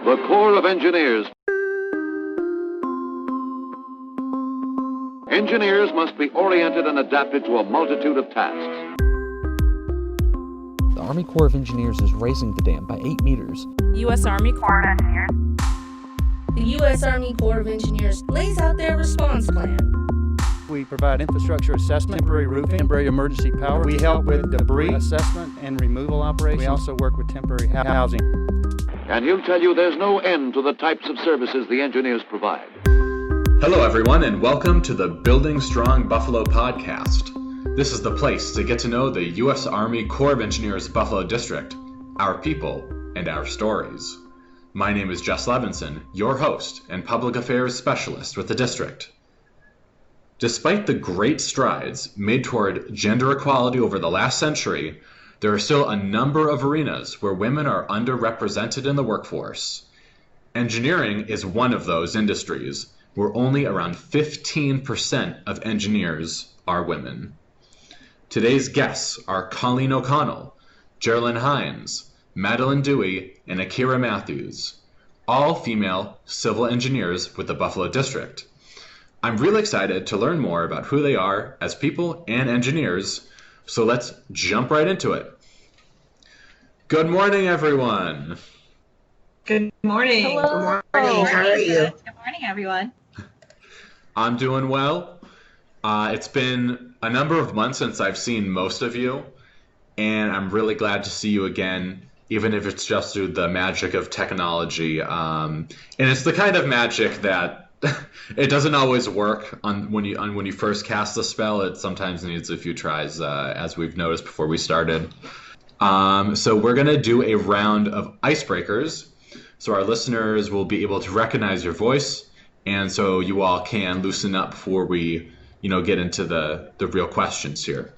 The Corps of Engineers. Engineers must be oriented and adapted to a multitude of tasks. The Army Corps of Engineers is raising the dam by 8 meters. U.S. Army Corps of Engineers. The U.S. Army Corps of Engineers lays out their response plan. We provide infrastructure assessment, temporary roofing, temporary emergency power. We help with debris assessment and removal operations. We also work with temporary housing. And he'll tell you there's no end to the types of services the engineers provide. Hello, everyone, and welcome to the Building Strong Buffalo podcast. This is the place to get to know the U.S. Army Corps of Engineers Buffalo District, our people, and our stories. My name is Jess Levenson, your host and public affairs specialist with the district. Despite the great strides made toward gender equality over the last century, there are still a number of arenas where women are underrepresented in the workforce. Engineering is one of those industries where only around 15% of engineers are women. Today's guests are Colleen O'Connell, Gerlyn Hinds, Madeleine Dewey, and Akirah Matthews, all female civil engineers with the Buffalo District. I'm really excited to learn more about who they are as people and engineers, so let's jump right into it. Good morning, everyone. Good morning. Hello. Good morning. How are you? Good morning, everyone. I'm doing well. It's been a number of months since I've seen most of you, and I'm really glad to see you again, even if it's just through the magic of technology. And it's the kind of magic that it doesn't always work when you first cast the spell. It sometimes needs a few tries, as we've noticed before we started. So we're going to do a round of icebreakers, so our listeners will be able to recognize your voice, and so you all can loosen up before we, get into the real questions here.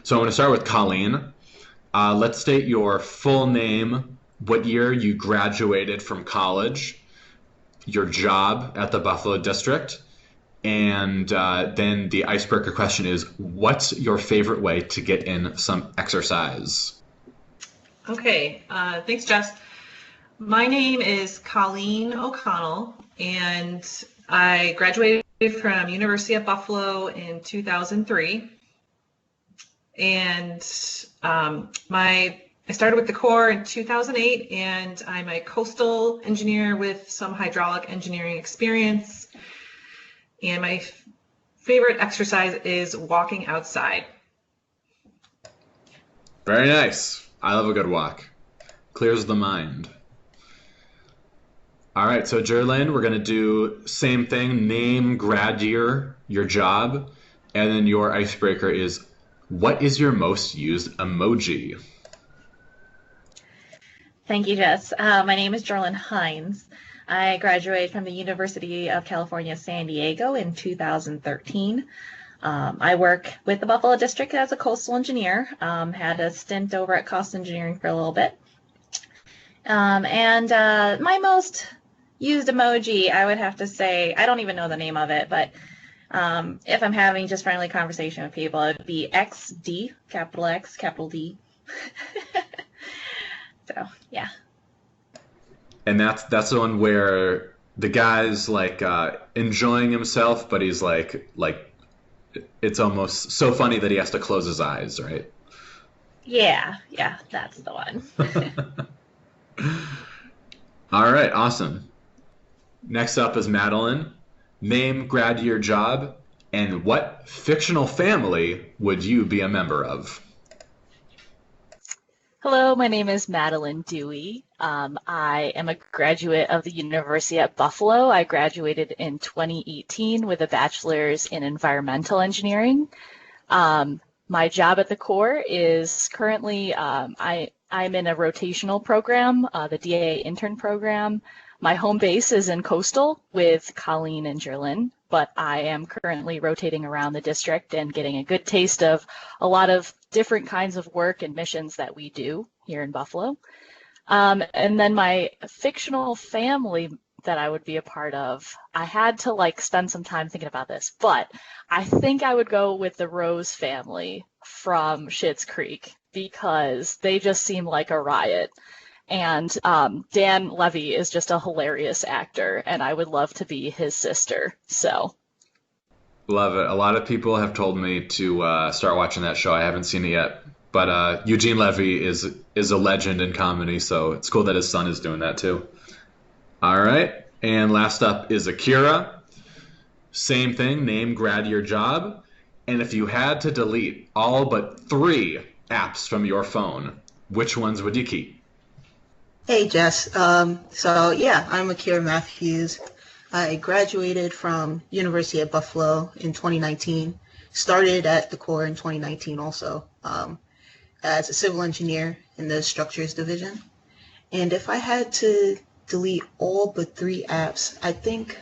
So I'm going to start with Colleen. Let's state your full name, what year you graduated from college, your job at the Buffalo District, and then the icebreaker question is, what's your favorite way to get in some exercise? Okay, thanks, Jess. My name is Colleen O'Connell, and I graduated from University of Buffalo in 2003. And I started with the Corps in 2008, and I'm a coastal engineer with some hydraulic engineering experience. And my favorite exercise is walking outside. Very nice. I love a good walk. Clears the mind. All right, so Gerlyn, we're going to do same thing, name, grad year, your job, and then your icebreaker is, what is your most used emoji? Thank you, Jess. My name is Gerlyn Hinds. I graduated from the University of California, San Diego in 2013. I work with the Buffalo District as a coastal engineer. Had a stint over at Cost Engineering for a little bit. And my most used emoji, I would have to say, I don't even know the name of it, but if I'm having just friendly conversation with people, it would be XD, capital X, capital D. So, yeah. And that's the one where the guy's like enjoying himself, but he's like it's almost so funny that he has to close his eyes, right? Yeah, that's the one. All right, awesome. Next up is Madeleine. Name, grad year, job, and what fictional family would you be a member of? Hello, my name is Madeleine Dewey. I am a graduate of the University at Buffalo. I graduated in 2018 with a bachelor's in environmental engineering. My job at the Corps is currently, I'm in a rotational program, the DAA intern program. My home base is in Coastal with Colleen and Gerlyn, but I am currently rotating around the district and getting a good taste of a lot of different kinds of work and missions that we do here in Buffalo. And then my fictional family that I would be a part of, I had to spend some time thinking about this, but I think I would go with the Rose family from Schitt's Creek because they just seem like a riot. And Dan Levy is just a hilarious actor, and I would love to be his sister. So. Love it. A lot of people have told me to start watching that show. I haven't seen it yet. But Eugene Levy is a legend in comedy, so it's cool that his son is doing that too. All right. And last up is Akirah. Same thing, name, grad, your job. And if you had to delete all but 3 apps from your phone, which ones would you keep? Hey, Jess. I'm Akirah Matthews. I graduated from University of Buffalo in 2019. Started at the Corps in 2019 also, as a civil engineer in the structures division. And if I had to delete all but 3 apps, I think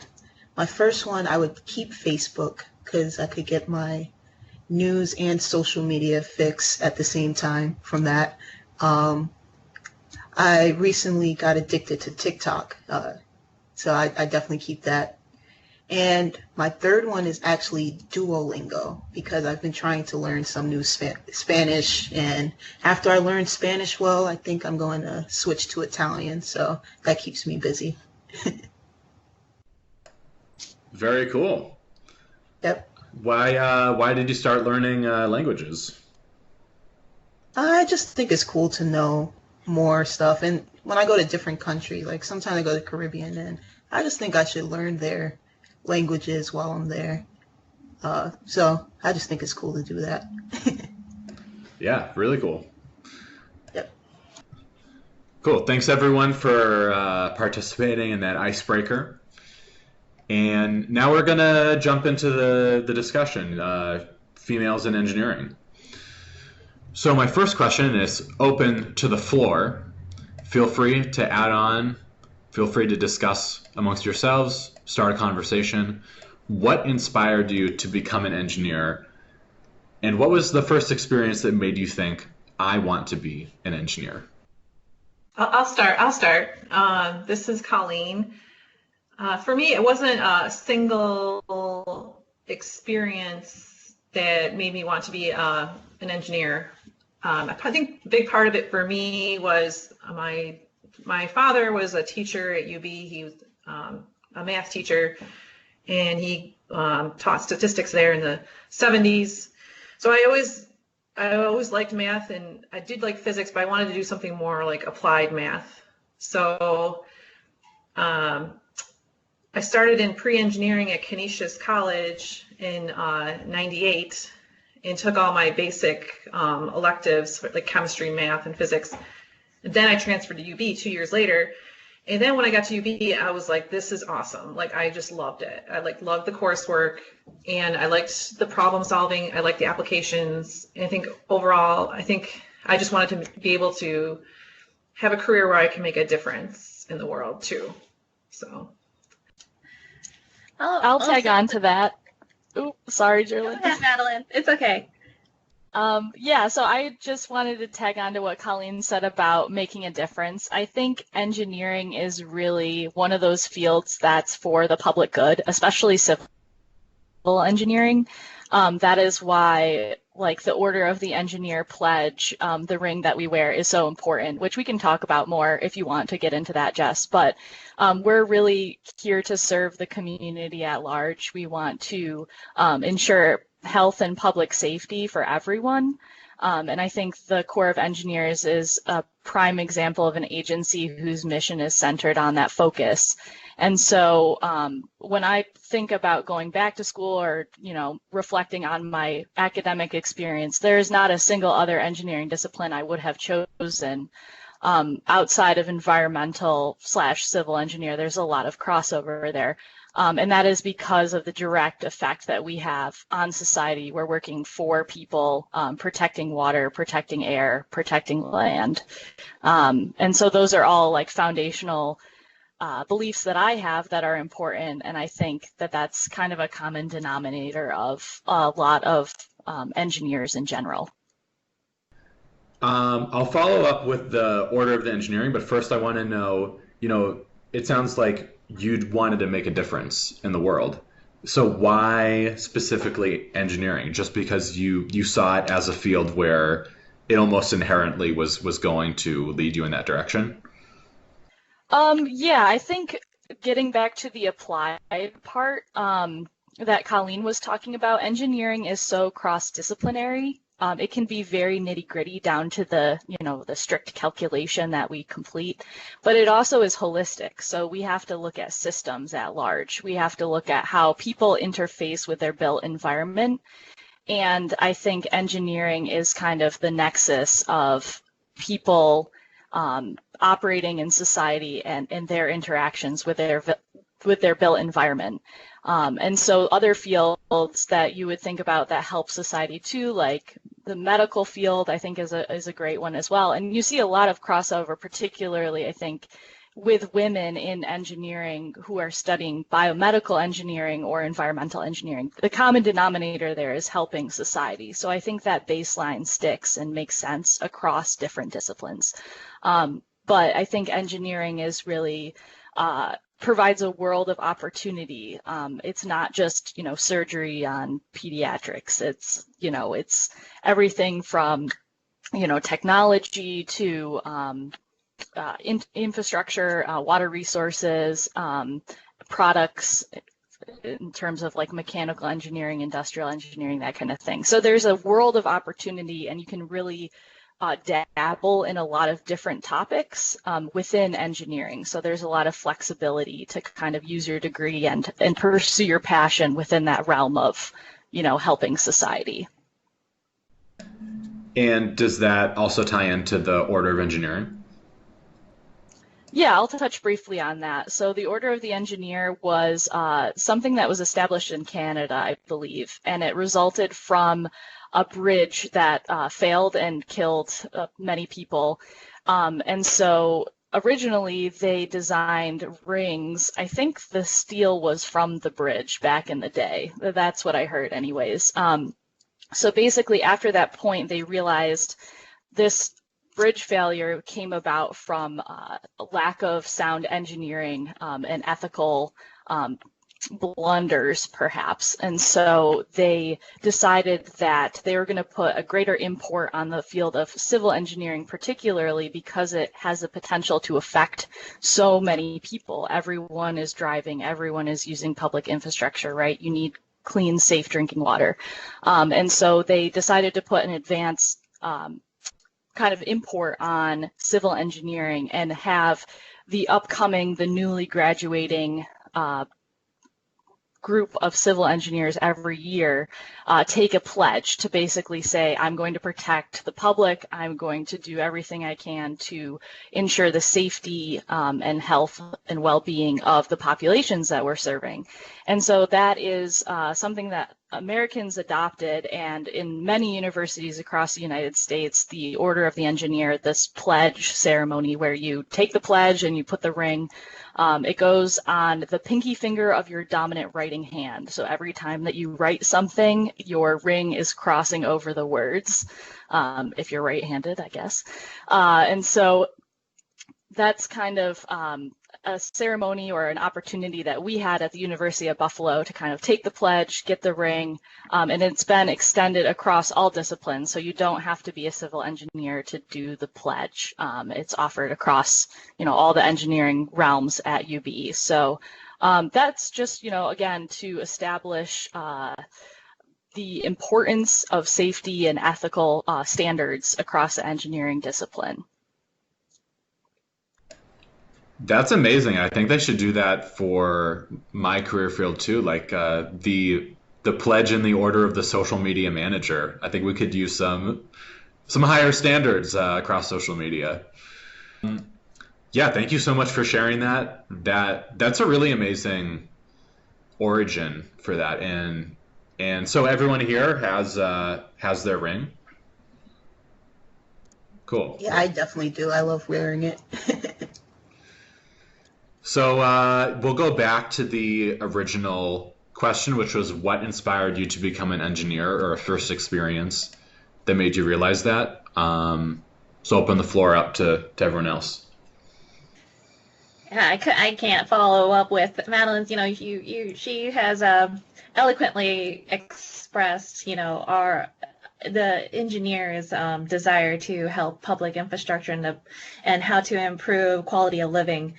my first one, I would keep Facebook because I could get my news and social media fix at the same time from that. I recently got addicted to TikTok, so I definitely keep that. And my third one is actually Duolingo, because I've been trying to learn some new Spanish, and after I learn Spanish well, I think I'm going to switch to Italian, so that keeps me busy. Very cool. Yep. Why did you start learning languages? I just think it's cool to know more stuff, and when I go to different countries, like sometimes I go to the Caribbean, and I just think I should learn their languages while I'm there. So I just think it's cool to do that. Yeah, really cool. Yep. Cool. Thanks everyone for participating in that icebreaker. And now we're gonna jump into the discussion, females in engineering. So my first question is open to the floor. Feel free to add on. Feel free to discuss amongst yourselves, start a conversation. What inspired you to become an engineer? And what was the first experience that made you think, I want to be an engineer? I'll start. This is Colleen. For me, it wasn't a single experience that made me want to be an engineer. I think a big part of it for me was my father was a teacher at UB. He was a math teacher, and he taught statistics there in the 70s. So I always liked math, and I did like physics, but I wanted to do something more like applied math. So I started in pre-engineering at Canisius College in 98 and took all my basic electives like chemistry, math, and physics. And then I transferred to UB 2 years later. And then when I got to UB, I was like, this is awesome. Like, I just loved it. I loved the coursework, and I liked the problem solving. I liked the applications. And I think overall, I just wanted to be able to have a career where I can make a difference in the world too. So. I'll tag on to that. Ooh, sorry, Gerlyn. Go ahead, Madeleine. It's okay. So I just wanted to tag on to what Colleen said about making a difference. I think engineering is really one of those fields that's for the public good, especially civil engineering. That is why, like, the Order of the Engineer pledge, the ring that we wear is so important, which we can talk about more if you want to get into that, Jess. But we're really here to serve the community at large. We want to ensure health and public safety for everyone. And I think the Corps of Engineers is a prime example of an agency whose mission is centered on that focus. And so when I think about going back to school or, reflecting on my academic experience, there is not a single other engineering discipline I would have chosen outside of environmental/civil engineer. There's a lot of crossover there. And that is because of the direct effect that we have on society. We're working for people, protecting water, protecting air, protecting land. And so those are all like foundational beliefs that I have that are important. And I think that that's kind of a common denominator of a lot of engineers in general. I'll follow up with the Order of the Engineering, but first I want to know, it sounds like you'd wanted to make a difference in the world. So why specifically engineering? Just because you saw it as a field where it almost inherently was going to lead you in that direction? Yeah, I think getting back to the applied part that Colleen was talking about, engineering is so cross-disciplinary. It can be very nitty-gritty down to the strict calculation that we complete, but it also is holistic. So we have to look at systems at large. We have to look at how people interface with their built environment. And I think engineering is kind of the nexus of people operating in society and their interactions with their built environment. And so other fields that you would think about that help society too, like the medical field, I think is a great one as well. And you see a lot of crossover, particularly I think with women in engineering who are studying biomedical engineering or environmental engineering. The common denominator there is helping society. So I think that baseline sticks and makes sense across different disciplines. But I think engineering is really provides a world of opportunity. It's not just, surgery on pediatrics. It's everything from, technology to infrastructure, water resources, products in terms of like mechanical engineering, industrial engineering, that kind of thing. So there's a world of opportunity, and you can really dabble in a lot of different topics within engineering. So there's a lot of flexibility to kind of use your degree and pursue your passion within that realm of, helping society. And does that also tie into the Order of Engineering? Yeah, I'll touch briefly on that. So the Order of the Engineer was something that was established in Canada, I believe, and it resulted from a bridge that failed and killed many people. And so originally they designed rings. I think the steel was from the bridge back in the day. That's what I heard anyways. So basically after that point, they realized this bridge failure came about from a lack of sound engineering and ethical blunders, perhaps. And so they decided that they were going to put a greater import on the field of civil engineering, particularly because it has the potential to affect so many people. Everyone is driving, everyone is using public infrastructure, right? You need clean, safe drinking water. And so they decided to put an advanced kind of import on civil engineering and have the newly graduating group of civil engineers every year take a pledge to basically say, I'm going to protect the public, I'm going to do everything I can to ensure the safety and health and well-being of the populations that we're serving. And so that is something that Americans adopted, and in many universities across the United States, the Order of the Engineer, this pledge ceremony where you take the pledge and you put the ring, it goes on the pinky finger of your dominant writing hand. So every time that you write something, your ring is crossing over the words, if you're right-handed, I guess. And so that's kind of a ceremony or an opportunity that we had at the University of Buffalo to kind of take the pledge, get the ring, and it's been extended across all disciplines. So you don't have to be a civil engineer to do the pledge. It's offered across, all the engineering realms at UB. So that's just, again, to establish the importance of safety and ethical standards across the engineering discipline. That's amazing. I think they should do that for my career field too, like the pledge in the Order of the Social Media Manager. I think we could use some higher standards across social media. Yeah, thank you so much for sharing that. That's a really amazing origin for that, and so everyone here has their ring. Cool. Yeah, I definitely do. I love wearing it. So we'll go back to the original question, which was what inspired you to become an engineer, or a first experience that made you realize that. So open the floor up to everyone else. Yeah, I can't follow up with Madeleine's. She has eloquently expressed, our the engineer's desire to help public infrastructure and how to improve quality of living.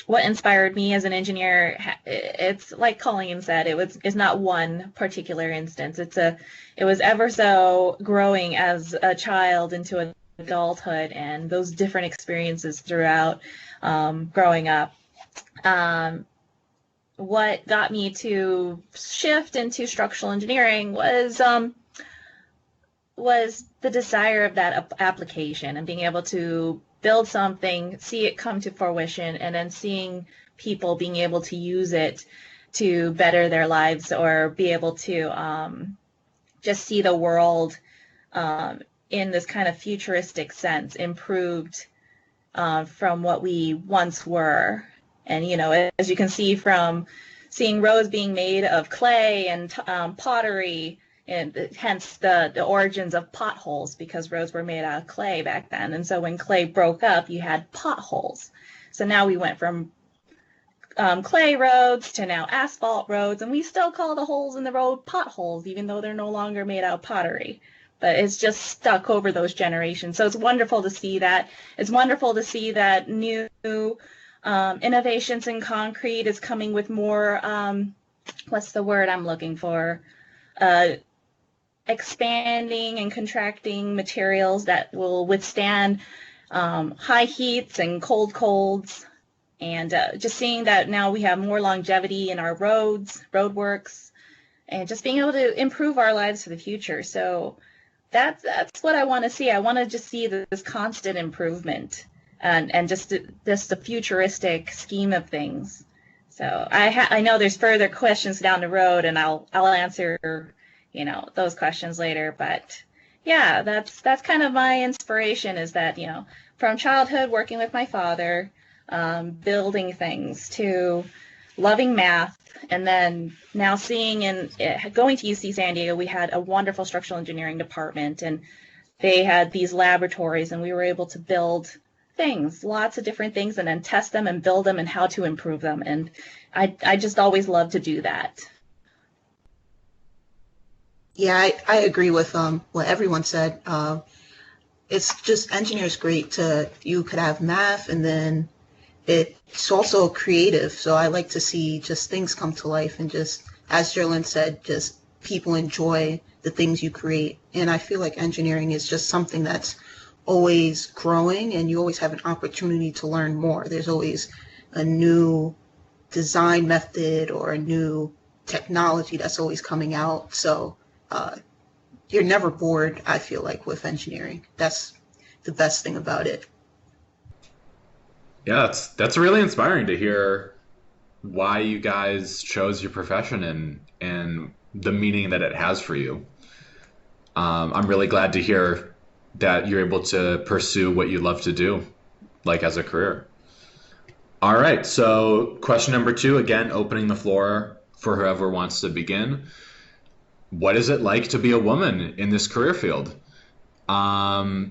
What inspired me as an engineer, it's like Colleen said, it's not one particular instance. It was ever so growing as a child into adulthood and those different experiences throughout growing up. What got me to shift into structural engineering was the desire of that application and being able to build something, see it come to fruition, and then seeing people being able to use it to better their lives or be able to just see the world in this kind of futuristic sense, improved from what we once were. And, you know, as you can see from seeing roads being made of clay and pottery, and hence the origins of potholes, because roads were made out of clay back then. And so when clay broke up, you had potholes. So now we went from clay roads to now asphalt roads, and we still call the holes in the road potholes, even though they're no longer made out of pottery. But it's just stuck over those generations. So it's wonderful to see that. It's wonderful to see that new innovations in concrete is coming with more, what's the word I'm looking for? Expanding and contracting materials that will withstand high heats and cold colds. And just seeing that now we have more longevity in our roadworks, and just being able to improve our lives for the future. So that's what I want to see. I want to just see this constant improvement and just the futuristic scheme of things. So I know there's further questions down the road, and I'll answer, you know, those questions later. But yeah, that's kind of my inspiration, is that, you know, from childhood working with my father, building things, to loving math, and then now seeing going to UC San Diego, we had a wonderful structural engineering department, and they had these laboratories, and we were able to build things, lots of different things, and then test them and build them and how to improve them. And I just always love to do that. Yeah, I agree with what everyone said. It's just, engineer's great you could have math, and then it's also creative. So I like to see just things come to life, and just, as Gerlyn said, just people enjoy the things you create. And I feel like engineering is just something that's always growing, and you always have an opportunity to learn more. There's always a new design method or a new technology that's always coming out. So you're never bored, I feel like, with engineering. That's the best thing about it. Yeah, that's really inspiring to hear why you guys chose your profession and the meaning that it has for you. I'm really glad to hear that you're able to pursue what you love to do, like as a career. All right, so question number 2, again, opening the floor for whoever wants to begin. What is it like to be a woman in this career field? And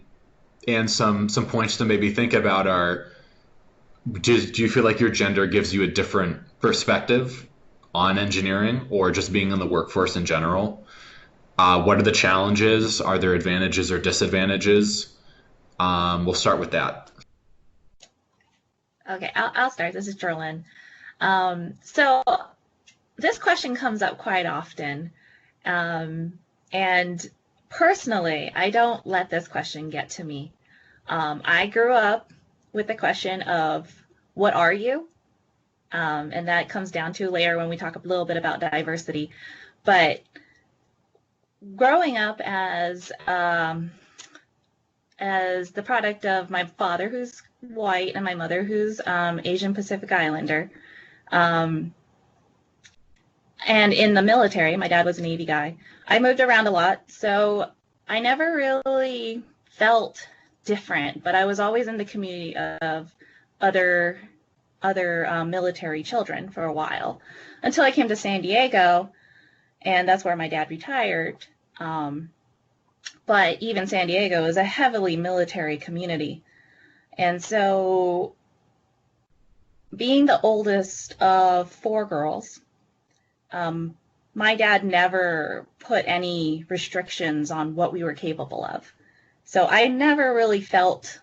some points to maybe think about are, do you feel like your gender gives you a different perspective on engineering or just being in the workforce in general? What are the challenges? Are there advantages or disadvantages? We'll start with that. Okay, I'll start. This is Gerlyn. So this question comes up quite often. And personally, I don't let this question get to me. I grew up with the question of, what are you? And that comes down to later when we talk a little bit about diversity. But growing up as the product of my father, who's white, and my mother, who's Asian Pacific Islander, and in the military, my dad was a Navy guy, I moved around a lot, so I never really felt different, but I was always in the community of other military children for a while, until I came to San Diego, and that's where my dad retired. But even San Diego is a heavily military community. And so being the oldest of 4 girls, my dad never put any restrictions on what we were capable of. So I never really felt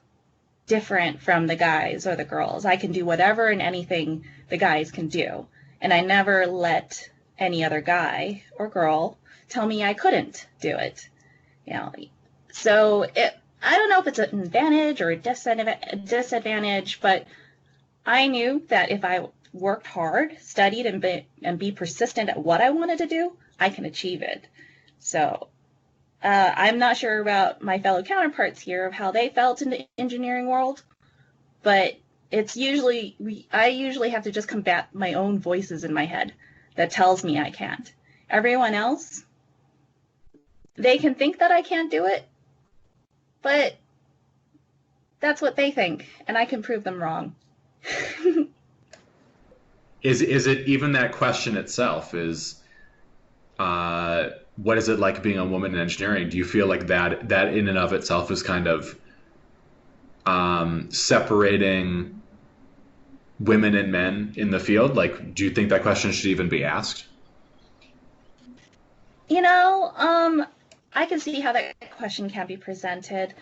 different from the guys or the girls. I can do whatever and anything the guys can do. And I never let any other guy or girl tell me I couldn't do it. You know, so I don't know if it's an advantage or a disadvantage, but I knew that if I worked hard, studied, and be persistent at what I wanted to do, I can achieve it. So I'm not sure about my fellow counterparts here of how they felt in the engineering world, but it's I usually have to just combat my own voices in my head that tells me I can't. Everyone else, they can think that I can't do it, but that's what they think, and I can prove them wrong. Is it even that question itself? What is it like being a woman in engineering? Do you feel like that in and of itself is kind of separating women and men in the field? Like, do you think that question should even be asked? You know, I can see how that question can be presented,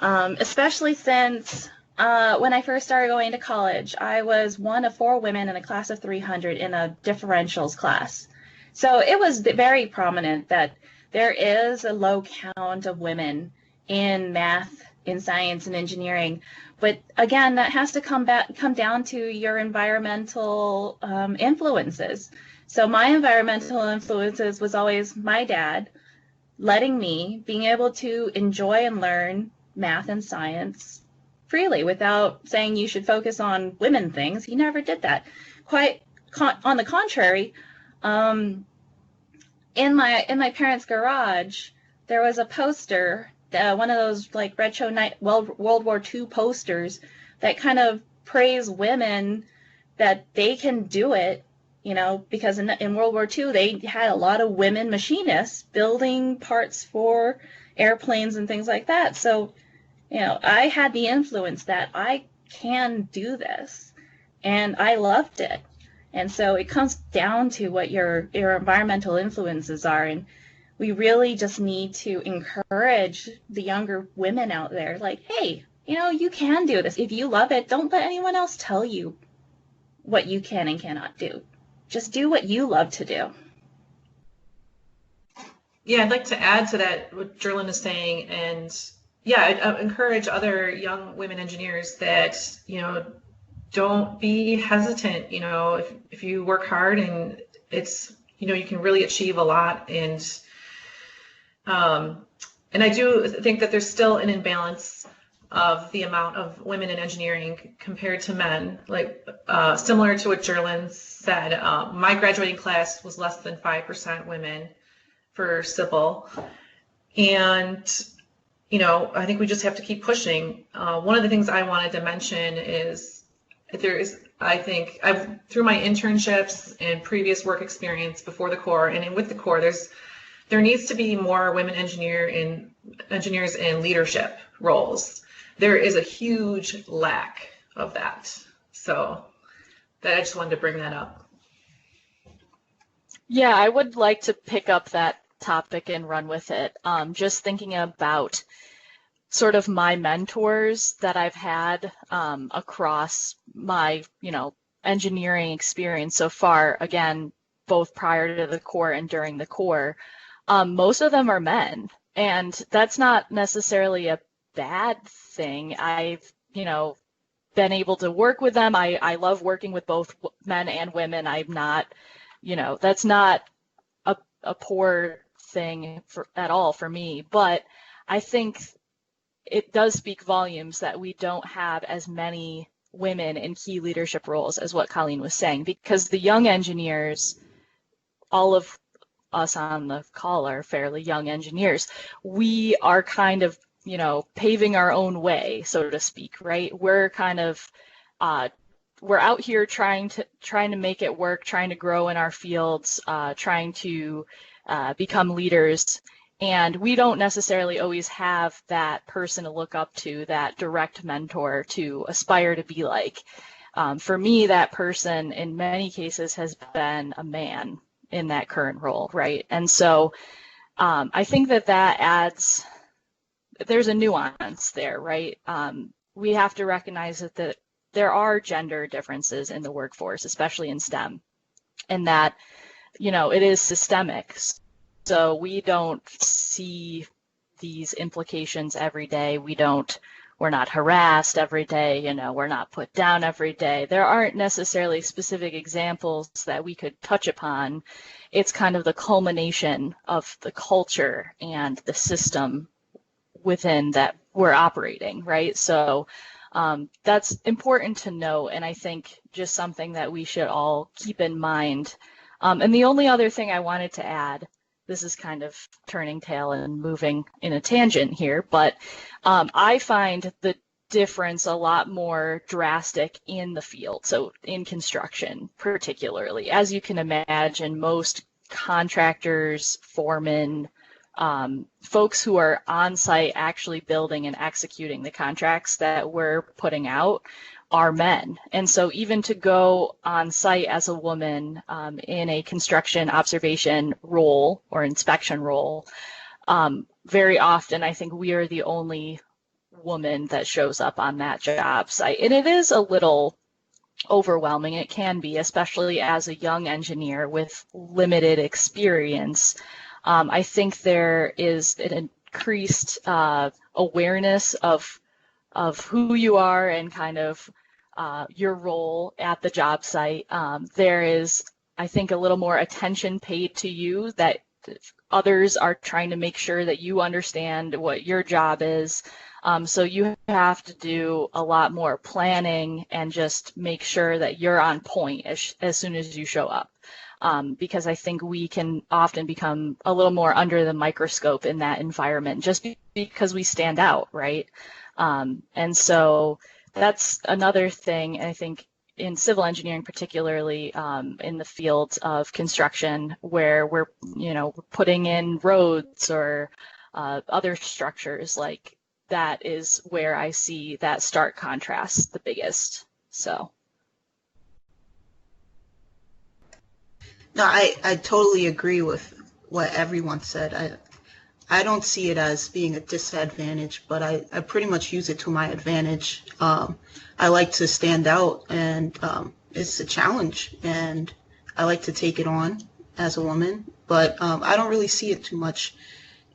especially since when I first started going to college, I was one of 4 women in a class of 300 in a differentials class. So it was very prominent that there is a low count of women in math, in science, and engineering. But again, that has to come down to your environmental influences. So my environmental influences was always my dad letting me being able to enjoy and learn math and science freely without saying you should focus on women things. He never did that. Quite on the contrary, in my parents' garage, there was a poster, one of those like retro World War II posters that kind of praise women that they can do it, you know, because in World War II they had a lot of women machinists building parts for airplanes and things like that. So, you know, I had the influence that I can do this, and I loved it. And so it comes down to what your environmental influences are, and we really just need to encourage the younger women out there, like, hey, you know, you can do this. If you love it, don't let anyone else tell you what you can and cannot do. Just do what you love to do. Yeah, I'd like to add to that what Gerlyn is saying, and yeah, I'd encourage other young women engineers that, you know, don't be hesitant. You know, if you work hard, and it's, you know, you can really achieve a lot. And I do think that there's still an imbalance of the amount of women in engineering compared to men. Like similar to what Gerlyn said, my graduating class was less than 5% women for civil. And, you know, I think we just have to keep pushing. One of the things I wanted to mention is I think through my internships and previous work experience before the Corps and with the Corps, there needs to be more women engineers in leadership roles. There is a huge lack of that. So I just wanted to bring that up. Yeah, I would like to pick up that topic and run with it. Just thinking about sort of my mentors that I've had across my, you know, engineering experience so far, again, both prior to the Corps and during the Corps, most of them are men. And that's not necessarily a bad thing. I've, you know, been able to work with them. I love working with both men and women. I'm not, you know, that's not a poor thing at all for me. But I think it does speak volumes that we don't have as many women in key leadership roles as what Colleen was saying, because the young engineers, all of us on the call are fairly young engineers. We are kind of, you know, paving our own way, so to speak, right? We're kind of, we're out here trying to make it work, trying to grow in our fields, trying to become leaders. And we don't necessarily always have that person to look up to, that direct mentor to aspire to be like. For me, that person in many cases has been a man. in that current role, right? And so I think that adds, there's a nuance there, right? We have to recognize that there are gender differences in the workforce, especially in STEM, and that, it is systemic. So we don't see these implications every day. We're not harassed every day, we're not put down every day. There aren't necessarily specific examples that we could touch upon. It's kind of the culmination of the culture and the system within that we're operating, right? So that's important to know, and I think just something that we should all keep in mind. And the only other thing I wanted to add, this is kind of turning tail and moving in a tangent here, but I find the difference a lot more drastic in the field, so in construction particularly. As you can imagine, most contractors, foremen, folks who are on site actually building and executing the contracts that we're putting out are men. And so even to go on site as a woman in a construction observation role or inspection role, very often I think we are the only woman that shows up on that job site. And it is a little overwhelming. It can be, especially as a young engineer with limited experience. I think there is an increased awareness of who you are and kind of your role at the job site. There is, I think, a little more attention paid to you, that others are trying to make sure that you understand what your job is. So you have to do a lot more planning and just make sure that you're on point as soon as you show up. Because I think we can often become a little more under the microscope in that environment just because we stand out, right? And so that's another thing, I think, in civil engineering, particularly in the field of construction, where we're putting in roads or other structures, like that is where I see that stark contrast the biggest. So. No, I totally agree with what everyone said. I don't see it as being a disadvantage, but I pretty much use it to my advantage. I like to stand out, and it's a challenge, and I like to take it on as a woman, but I don't really see it too much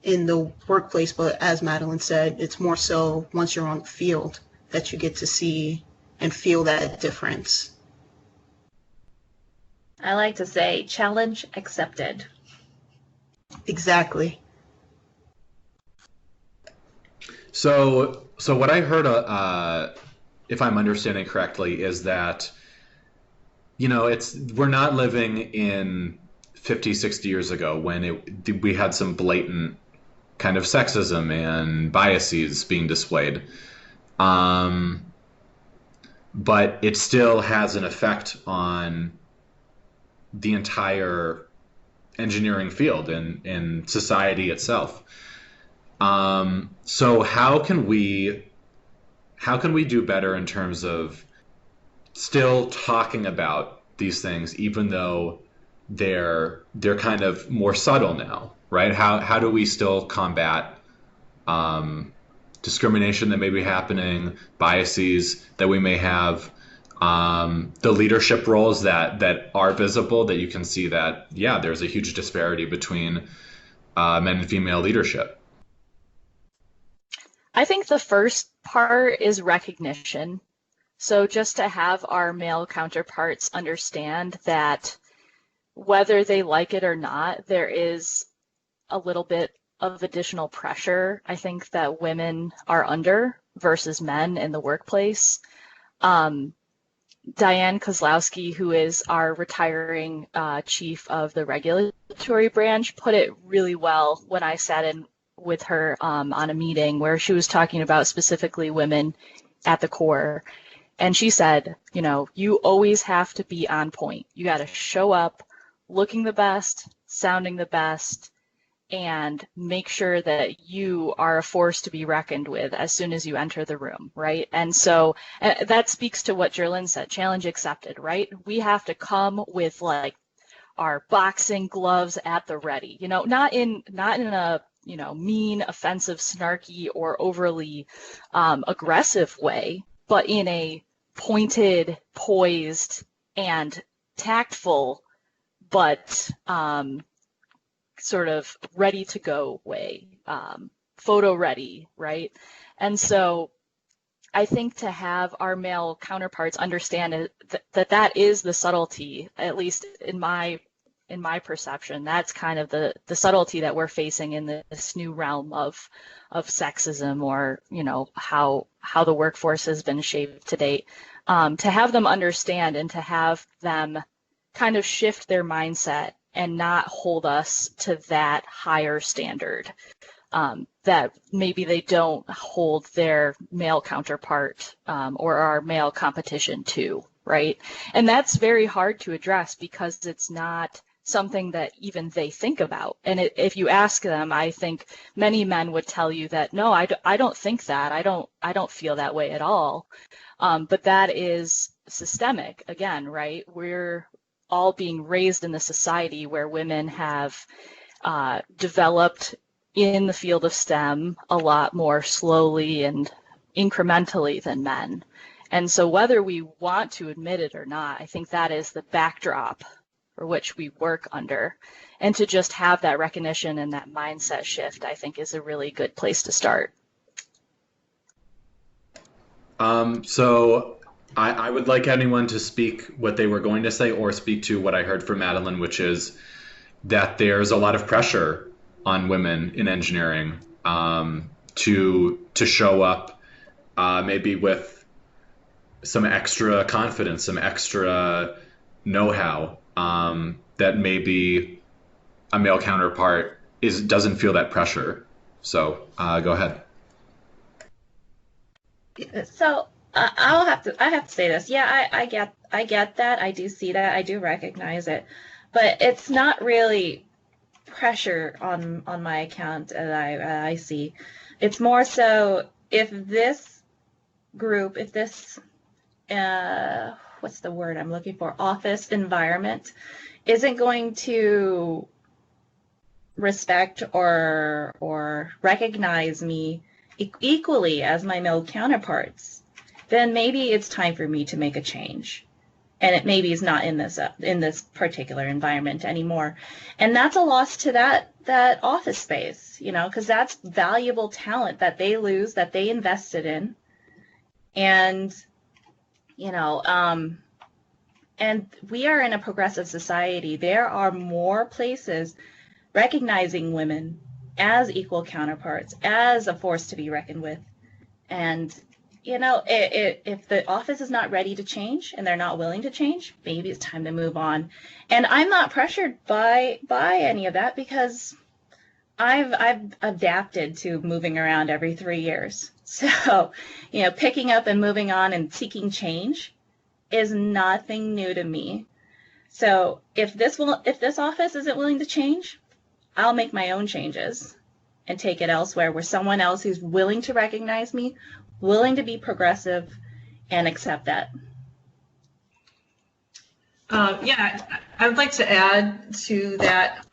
in the workplace. But as Madeleine said, it's more so once you're on the field that you get to see and feel that difference. I like to say challenge accepted. Exactly. So what I heard, if I'm understanding correctly, is that, we're not living in 50, 60 years ago when we had some blatant kind of sexism and biases being displayed. But it still has an effect on the entire engineering field and society itself. So how can we do better in terms of still talking about these things, even though they're kind of more subtle now, right? How do we still combat discrimination that may be happening, biases that we may have, the leadership roles that are visible, that you can see that, there's a huge disparity between men and female leadership? I think the first part is recognition. So just to have our male counterparts understand that whether they like it or not, there is a little bit of additional pressure, I think, that women are under versus men in the workplace. Diane Kozlowski, who is our retiring chief of the regulatory branch, put it really well when I sat in with her on a meeting where she was talking about specifically women at the Corps. And she said, you always have to be on point. You got to show up looking the best, sounding the best, and make sure that you are a force to be reckoned with as soon as you enter the room, right? And so that speaks to what Gerlyn said, challenge accepted, right? We have to come with are boxing gloves at the ready, not in a, mean, offensive, snarky, or overly aggressive way, but in a pointed, poised, and tactful, but sort of ready to go way, photo ready, right? And so I think to have our male counterparts understand that is the subtlety, at least in my perception. That's kind of the subtlety that we're facing in this new realm of sexism, or how the workforce has been shaped to date. To have them understand and to have them kind of shift their mindset and not hold us to that higher standard that maybe they don't hold their male counterpart or our male competition to, right? And that's very hard to address because it's not something that even they think about. And if you ask them, I think many men would tell you that, no, I don't think that. I don't feel that way at all. But that is systemic, again, right? We're all being raised in a society where women have developed in the field of STEM a lot more slowly and incrementally than men. And so whether we want to admit it or not, I think that is the backdrop for which we work under. And to just have that recognition and that mindset shift, I think, is a really good place to start. So I would like anyone to speak what they were going to say or speak to what I heard from Madeleine, which is that there's a lot of pressure on women in engineering to show up maybe with some extra confidence, some extra know-how that maybe a male counterpart doesn't feel that pressure. So go ahead. So I have to say this. Yeah, I get that. I do see that. I do recognize it, but it's not really pressure on my account that I see. It's more so if this group, if this what's the word I'm looking for, office environment isn't going to respect or recognize me equally as my male counterparts, then maybe it's time for me to make a change. And it maybe is not in this particular environment anymore. And that's a loss to that office space, because that's valuable talent that they lose, that they invested in. And, and we are in a progressive society. There are more places recognizing women as equal counterparts, as a force to be reckoned with. And if the office is not ready to change and they're not willing to change, maybe it's time to move on. And I'm not pressured by any of that because I've adapted to moving around every 3 years. So, picking up and moving on and seeking change is nothing new to me. So if this office isn't willing to change, I'll make my own changes and take it elsewhere where someone else who's willing to recognize me, willing to be progressive, and accept that. Yeah, I would like to add to that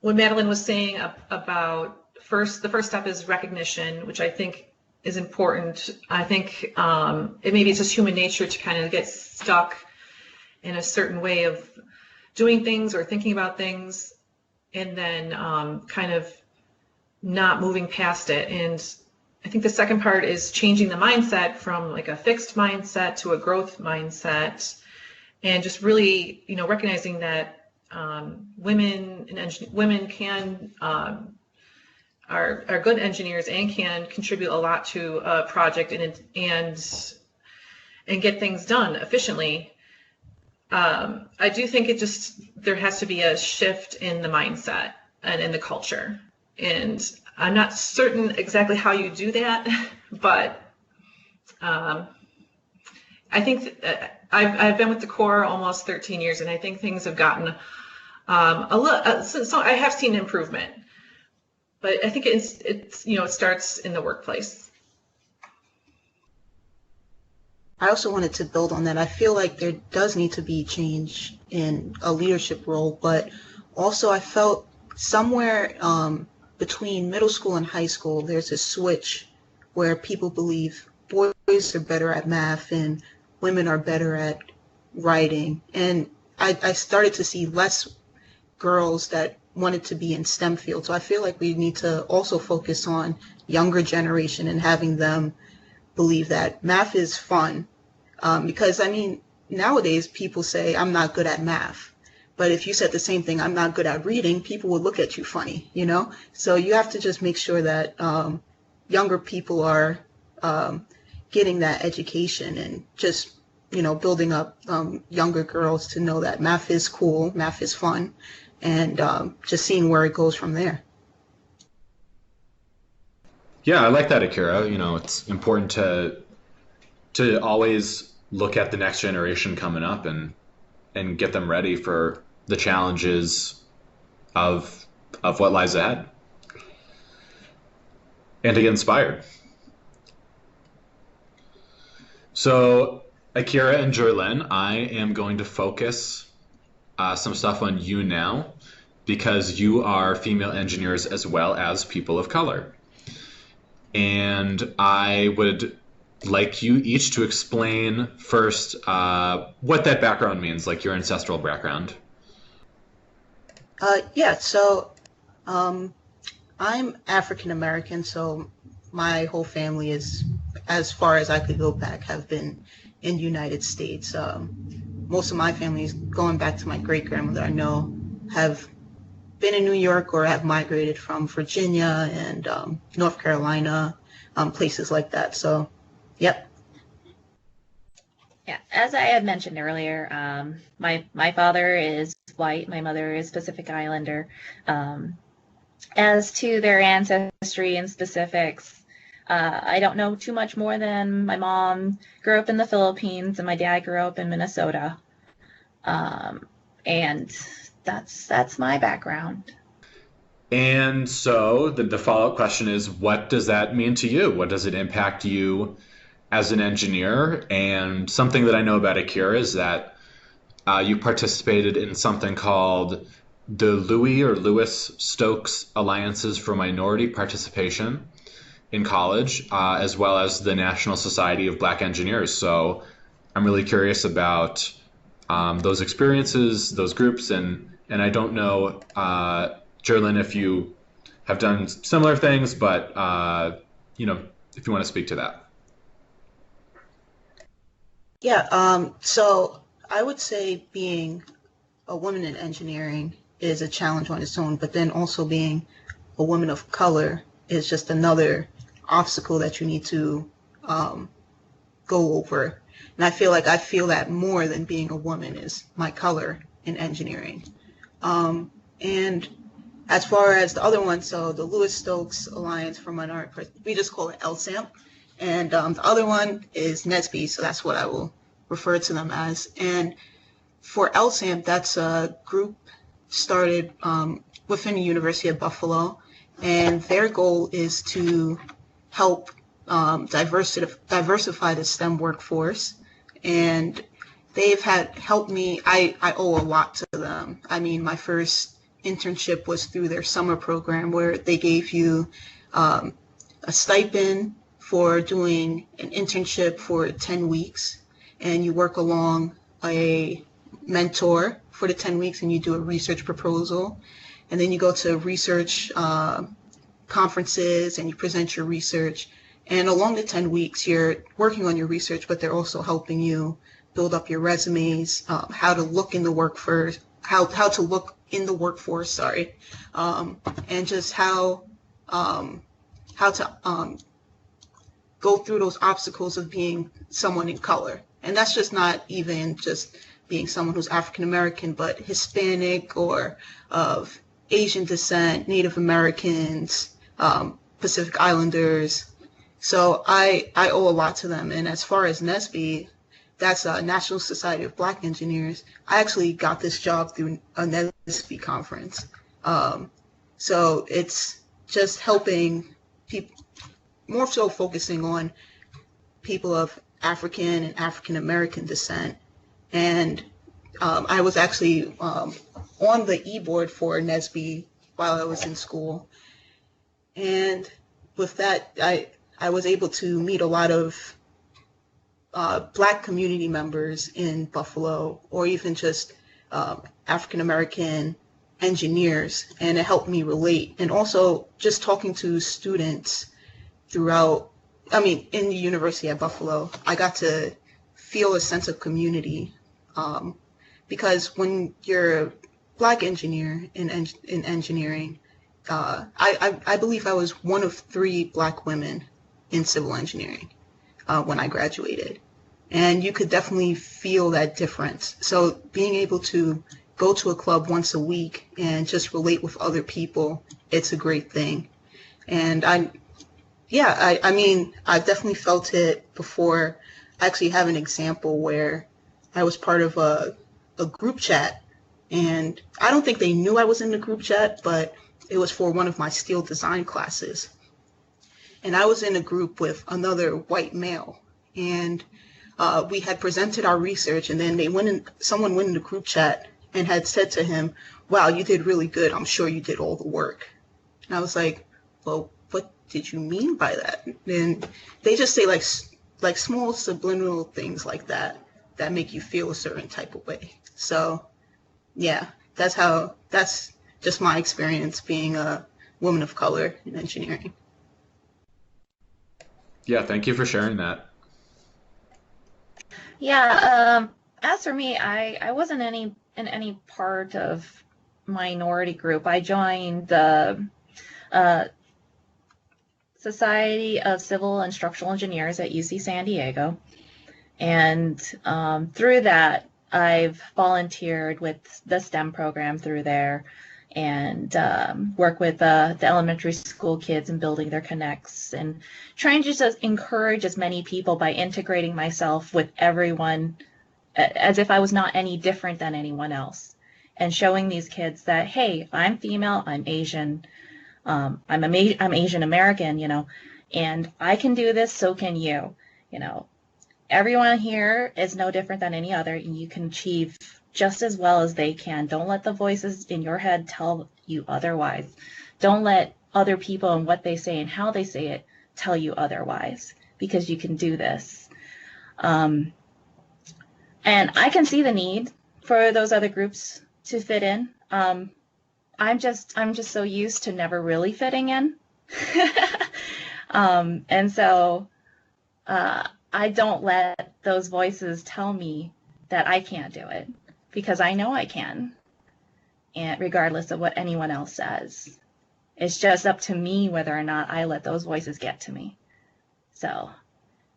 what Madeleine was saying about the first step is recognition, which I think is important. I think maybe it's just human nature to kind of get stuck in a certain way of doing things or thinking about things, and then kind of not moving past it. And I think the second part is changing the mindset from like a fixed mindset to a growth mindset, and just really, recognizing that women can are good engineers and can contribute a lot to a project and get things done efficiently. I do think there has to be a shift in the mindset and in the culture. And I'm not certain exactly how you do that, but I think I've been with the Corps almost 13 years, and I think things have gotten a little. So I have seen improvement, but I think it's it starts in the workplace. I also wanted to build on that. I feel like there does need to be change in a leadership role, but also I felt somewhere between middle school and high school, there's a switch where people believe boys are better at math and women are better at writing. And I started to see less girls that wanted to be in STEM fields. So I feel like we need to also focus on younger generation and having them believe that math is fun. Because, I mean, nowadays people say, I'm not good at math. But if you said the same thing, I'm not good at reading, people would look at you funny, you know? So you have to just make sure that younger people are getting that education and just, you know, building up younger girls to know that math is cool, math is fun, and just seeing where it goes from there. Yeah, I like that, Akirah. You know, it's important to always look at the next generation coming up and get them ready for the challenges of what lies ahead, and to get inspired. So, Akirah and Gerlyn, I am going to focus some stuff on you now, because you are female engineers as well as people of color. And I would like you each to explain first what that background means, like your ancestral background. So I'm African American, so my whole family is, as far as I could go back, have been in the United States. Most of my family, going back to my great-grandmother, I know, have been in New York or have migrated from Virginia and North Carolina, places like that. So, yep. Yeah, as I had mentioned earlier, my father is white, my mother is Pacific Islander. As to their ancestry and specifics, I don't know too much more than my mom grew up in the Philippines and my dad grew up in Minnesota. And that's my background. And so the follow-up question is, what does that mean to you? What does it impact you as an engineer? And something that I know about Akirah is that you participated in something called the Lewis Stokes Alliances for Minority Participation in college, as well as the National Society of Black Engineers. So I'm really curious about those experiences, those groups, and I don't know, Gerlyn, if you have done similar things, but if you want to speak to that. Yeah, so I would say being a woman in engineering is a challenge on its own, but then also being a woman of color is just another obstacle that you need to go over. And I feel like I feel that more than being a woman is my color in engineering. And as far as the other one, so the Lewis Stokes Alliance for Minority, we just call it LSAMP. And the other one is NSBE, so that's what I will refer to them as. And for LSAMP, that's a group started within the University of Buffalo, and their goal is to help diversify the STEM workforce. And they've helped me. I owe a lot to them. I mean, my first internship was through their summer program, where they gave you a stipend for doing an internship for 10 weeks, and you work along a mentor for the 10 weeks, and you do a research proposal, and then you go to research conferences and you present your research. And along the 10 weeks, you're working on your research, but they're also helping you build up your resumes, how to look in the workforce, how to look in the workforce, and just how to go through those obstacles of being someone in color. And that's just not even just being someone who's African American, but Hispanic or of Asian descent, Native Americans, Pacific Islanders. So I owe a lot to them. And as far as NSBE, that's a National Society of Black Engineers. I actually got this job through a NSBE conference. So it's just helping people, more so focusing on people of African and African American descent. And I was actually on the e-board for NSBE while I was in school. And with that, I was able to meet a lot of Black community members in Buffalo, or even just African American engineers, and it helped me relate. And also just talking to students throughout, in the University at Buffalo, I got to feel a sense of community, because when you're a Black engineer in engineering, I believe I was one of 3 Black women in civil engineering when I graduated. And you could definitely feel that difference. So being able to go to a club once a week and just relate with other people, it's a great thing. And I've definitely felt it before. I actually have an example where I was part of a group chat, and I don't think they knew I was in the group chat, but it was for one of my steel design classes. And I was in a group with another white male, and we had presented our research, and then someone went in the group chat and had said to him, "Wow, you did really good. I'm sure you did all the work." And I was like, "Well, what did you mean by that?" And they just say like small subliminal things like that make you feel a certain type of way. So yeah, that's just my experience being a woman of color in engineering. Yeah, thank you for sharing that. Yeah, as for me, I wasn't in any part of minority group. I joined the Society of Civil and Structural Engineers at UC San Diego, and through that, I've volunteered with the STEM program through there, and work with the elementary school kids and building their connects, and trying to just encourage as many people by integrating myself with everyone as if I was not any different than anyone else, and showing these kids that, hey, I'm female, I'm Asian, I'm Asian American, and I can do this, so can you. Everyone here is no different than any other, and you can achieve just as well as they can. Don't let the voices in your head tell you otherwise. Don't let other people and what they say and how they say it tell you otherwise, because you can do this. And I can see the need for those other groups to fit in. I'm just so used to never really fitting in. And so I don't let those voices tell me that I can't do it, because I know I can, and regardless of what anyone else says. It's just up to me whether or not I let those voices get to me. So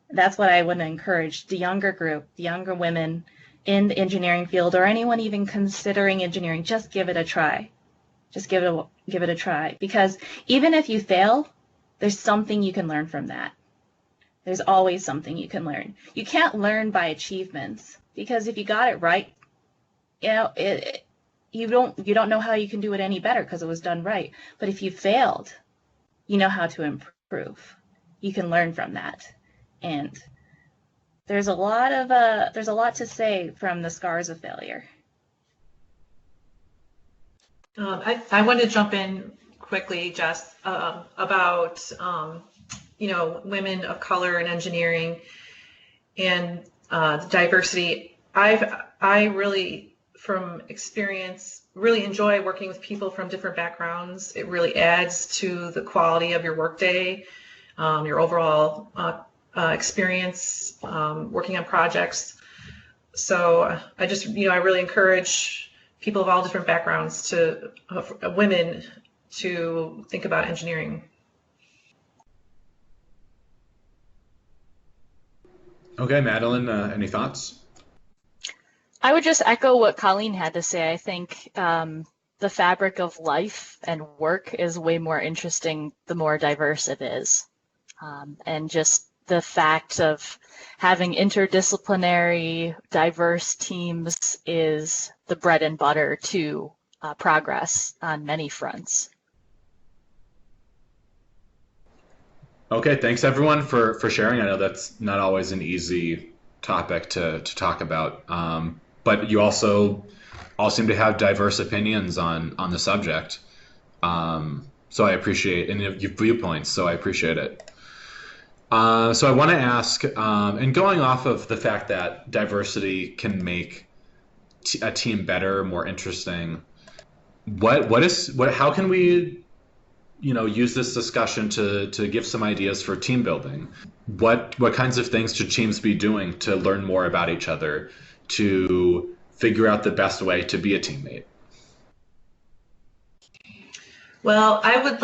that's what I would encourage the younger group, the younger women in the engineering field, or anyone even considering engineering. Just give it a try. Just give it a try, because even if you fail, there's something you can learn from that. There's always something you can learn. You can't learn by achievements, because if you got it right, you don't know how you can do it any better because it was done right. But if you failed, you know how to improve. You can learn from that. And there's a lot to say from the scars of failure. I wanted to jump in quickly, Jess, about women of color in engineering and diversity. I really, from experience, really enjoy working with people from different backgrounds. It really adds to the quality of your workday, your overall experience working on projects. So I just, I really encourage people of all different backgrounds women to think about engineering. Okay, Madeleine, any thoughts? I would just echo what Colleen had to say. I think the fabric of life and work is way more interesting the more diverse it is. And just the fact of having interdisciplinary, diverse teams is the bread and butter to progress on many fronts. Okay, thanks everyone for sharing. I know that's not always an easy topic to talk about, but you also all seem to have diverse opinions on the subject. So I appreciate, and your viewpoints, so I appreciate it. So I want to ask, and going off of the fact that diversity can make a team better, more interesting, how can we use this discussion to give some ideas for team building? What kinds of things should teams be doing to learn more about each other, to figure out the best way to be a teammate? Well, I would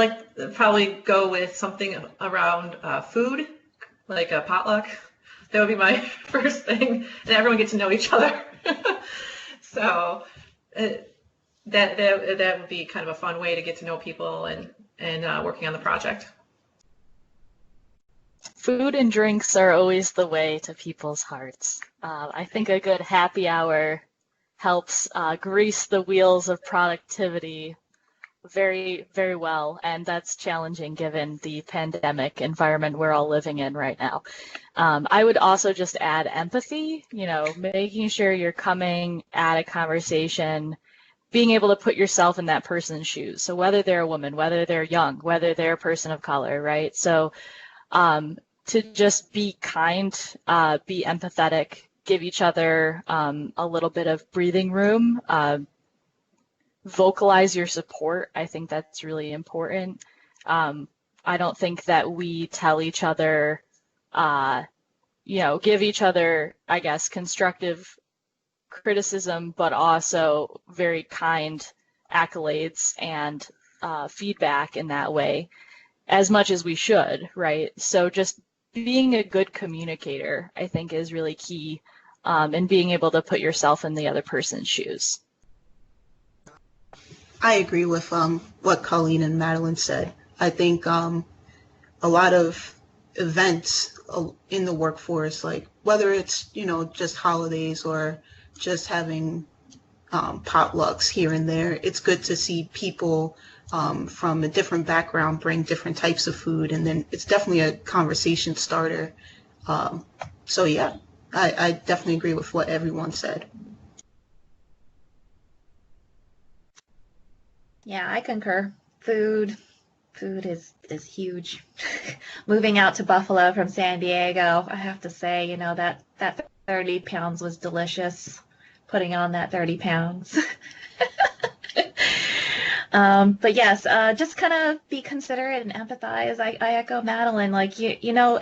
probably go with something around food, like a potluck. That would be my first thing, and everyone gets to know each other. So that would be kind of a fun way to get to know people and working on the project. Food and drinks are always the way to people's hearts. I think a good happy hour helps grease the wheels of productivity very, very well, and that's challenging given the pandemic environment we're all living in right now. I would also just add empathy, making sure you're coming at a conversation, being able to put yourself in that person's shoes. So whether they're a woman, whether they're young, whether they're a person of color, right? So to just be kind, be empathetic, give each other a little bit of breathing room, vocalize your support. I think that's really important. I don't think that we tell each other, give each other, I guess, constructive criticism, but also very kind accolades and feedback in that way, as much as we should, right? So just being a good communicator, I think, is really key, and being able to put yourself in the other person's shoes. I agree with what Colleen and Madeleine said. I think a lot of events in the workforce, like whether it's just holidays or just having potlucks here and there, it's good to see people from a different background bring different types of food, and then it's definitely a conversation starter. So yeah, I definitely agree with what everyone said. Yeah, I concur. Food is huge. Moving out to Buffalo from San Diego, I have to say, that 30 pounds was delicious. Putting on that 30 pounds. But yes, just kind of be considerate and empathize. I echo Madeleine,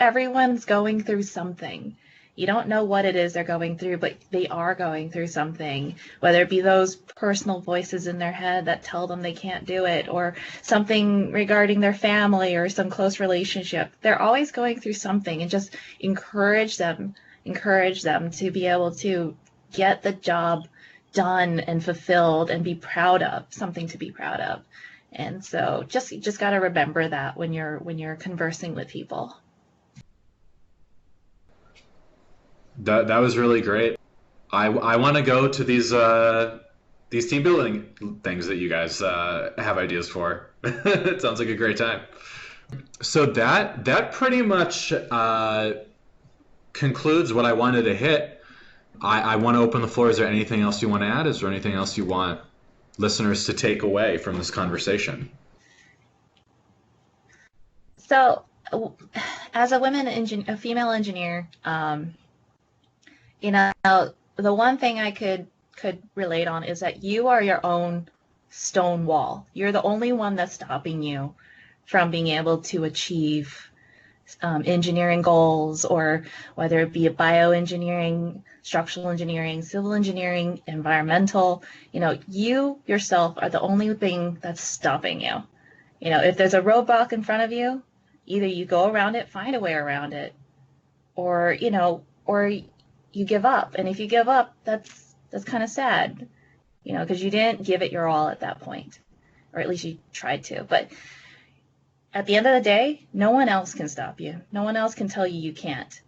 everyone's going through something. You don't know what it is they're going through, but they are going through something, whether it be those personal voices in their head that tell them they can't do it, or something regarding their family or some close relationship. They're always going through something, and just encourage them to be able to get the job done and fulfilled and be proud of, something to be proud of. And so just got to remember that when you're conversing with people. That was really great. I want to go to these team building things that you guys have ideas for. It sounds like a great time. So that pretty much concludes what I wanted to hit. I want to open the floor. Is there anything else you want to add? Is there anything else you want listeners to take away from this conversation? So, as a female engineer, the one thing I could relate on is that you are your own stone wall. You're the only one that's stopping you from being able to achieve engineering goals, or whether it be a bioengineering, structural engineering, civil engineering, environmental. You yourself are the only thing that's stopping you. If there's a roadblock in front of you, either you go around it, find a way around it, or you give up. And if you give up, that's kind of sad, because you didn't give it your all at that point, or at least you tried to. But at the end of the day, no one else can stop you. No one else can tell you you can't.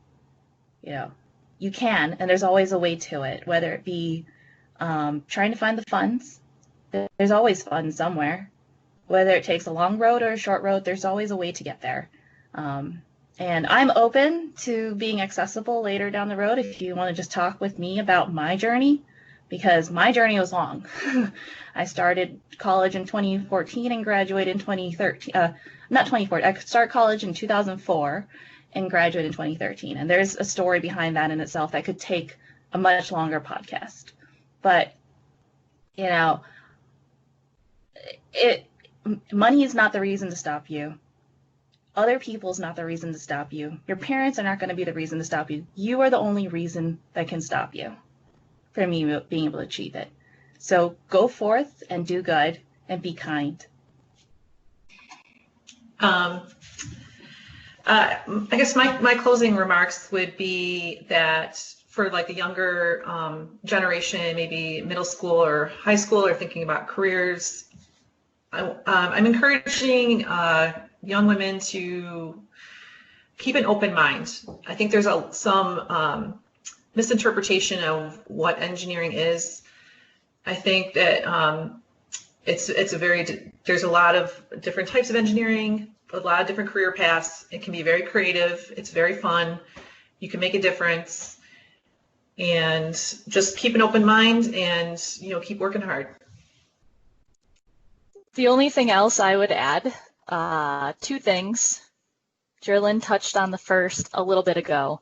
You can, and there's always a way to it, whether it be trying to find the funds. There's always funds somewhere. Whether it takes a long road or a short road, there's always a way to get there. And I'm open to being accessible later down the road if you want to just talk with me about my journey, because my journey was long. I started college in 2014 and graduated in 2013. Not 2014. I started college in 2004 and graduated in 2013. And there's a story behind that in itself that could take a much longer podcast. But, you know, money is not the reason to stop you. Other people's not the reason to stop you. Your parents are not going to be the reason to stop you. You are the only reason that can stop you from you being able to achieve it. So go forth and do good and be kind. I guess my closing remarks would be that for like the younger generation, maybe middle school or high school, or thinking about careers, I'm encouraging young women to keep an open mind. I think there's some misinterpretation of what engineering is. I think that there's a lot of different types of engineering, a lot of different career paths. It can be very creative. It's very fun. You can make a difference, and just keep an open mind and, keep working hard. The only thing else I would add, two things. Gerlyn touched on the first a little bit ago,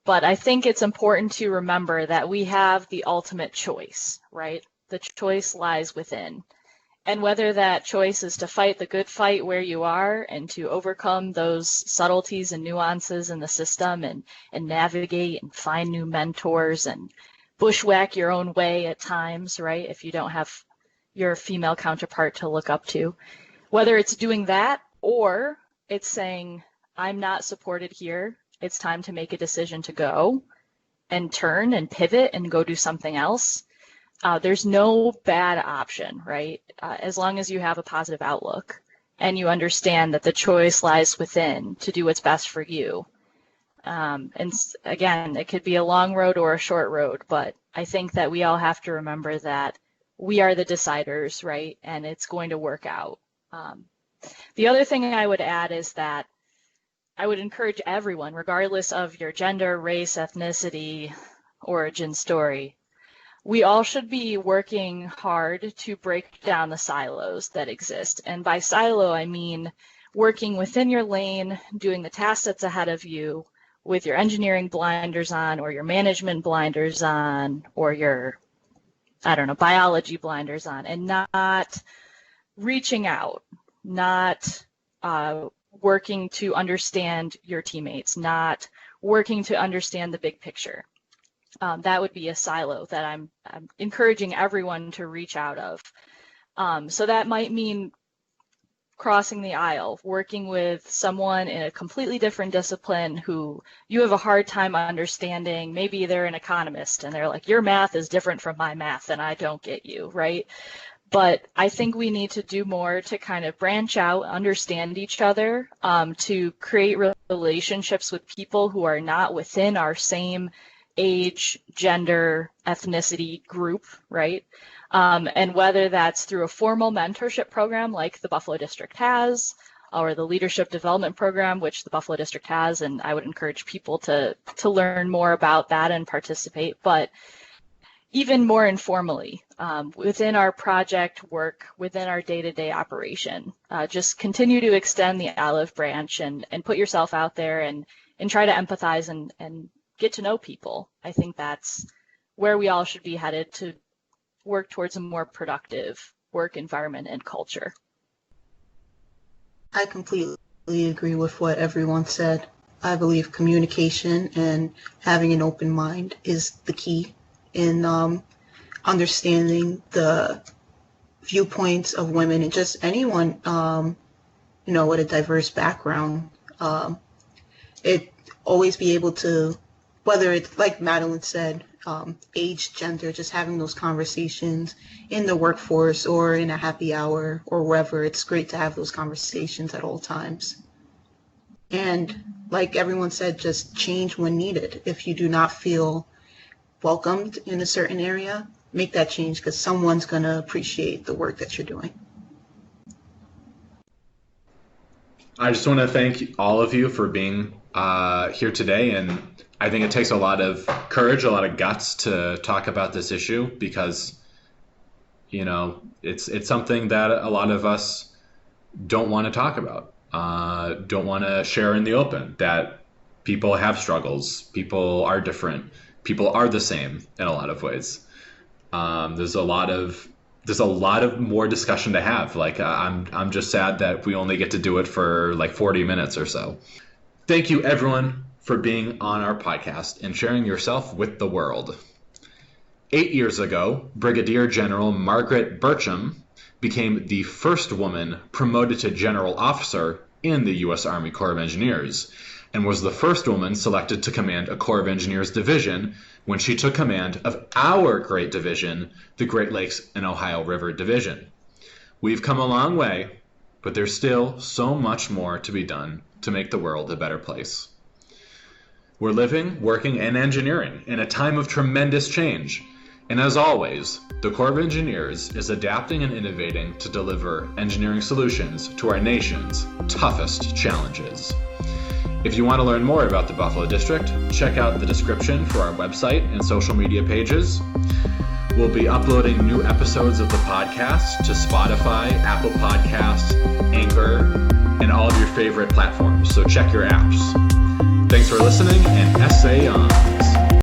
but I think it's important to remember that we have the ultimate choice, right? The choice lies within. And whether that choice is to fight the good fight where you are and to overcome those subtleties and nuances in the system and navigate and find new mentors and bushwhack your own way at times, right? If you don't have your female counterpart to look up to, whether it's doing that or it's saying, I'm not supported here. It's time to make a decision to go and turn and pivot and go do something else. There's no bad option, right? As long as you have a positive outlook and you understand that the choice lies within to do what's best for you. And again, it could be a long road or a short road, but I think that we all have to remember that we are the deciders, right? And it's going to work out. The other thing I would add is that I would encourage everyone, regardless of your gender, race, ethnicity, origin story, we all should be working hard to break down the silos that exist. And by silo, I mean working within your lane, doing the task that's ahead of you with your engineering blinders on, or your management blinders on, or your, biology blinders on, and not reaching out, not working to understand your teammates, not working to understand the big picture. That would be a silo that I'm encouraging everyone to reach out of. So that might mean crossing the aisle, working with someone in a completely different discipline who you have a hard time understanding. Maybe they're an economist and they're like, your math is different from my math and I don't get you, right? But I think we need to do more to kind of branch out, understand each other, to create relationships with people who are not within our same age, gender, ethnicity group, right? And whether that's through a formal mentorship program like the Buffalo District has, or the leadership development program, which the Buffalo District has, and I would encourage people to learn more about that and participate, but even more informally, within our project work, within our day-to-day operation, just continue to extend the olive branch and put yourself out there and try to empathize and get to know people. I think that's where we all should be headed to work towards a more productive work environment and culture. I completely agree with what everyone said. I believe communication and having an open mind is the key in understanding the viewpoints of women and just anyone, with a diverse background. It always be able to, whether it's like Madeleine said, age, gender, just having those conversations in the workforce or in a happy hour or wherever. It's great to have those conversations at all times. And like everyone said, just change when needed. If you do not feel welcomed in a certain area, make that change, because someone's going to appreciate the work that you're doing. I just want to thank all of you for being here today, and I think it takes a lot of courage, a lot of guts to talk about this issue because, you know, it's something that a lot of us don't want to talk about, don't want to share in the open, that people have struggles, people are different, people are the same in a lot of ways. There's a lot of more discussion to have. Like, I'm just sad that we only get to do it for like 40 minutes or so. Thank you, everyone, for being on our podcast and sharing yourself with the world. 8 years ago, Brigadier General Margaret Burcham became the first woman promoted to general officer in the U.S. Army Corps of Engineers, and was the first woman selected to command a Corps of Engineers division when she took command of our great division, the Great Lakes and Ohio River Division. We've come a long way, but there's still so much more to be done to make the world a better place. We're living, working, and engineering in a time of tremendous change. And as always, the Corps of Engineers is adapting and innovating to deliver engineering solutions to our nation's toughest challenges. If you want to learn more about the Buffalo District, check out the description for our website and social media pages. We'll be uploading new episodes of the podcast to Spotify, Apple Podcasts, Anchor, and all of your favorite platforms, so check your apps. Thanks for listening, and essay on.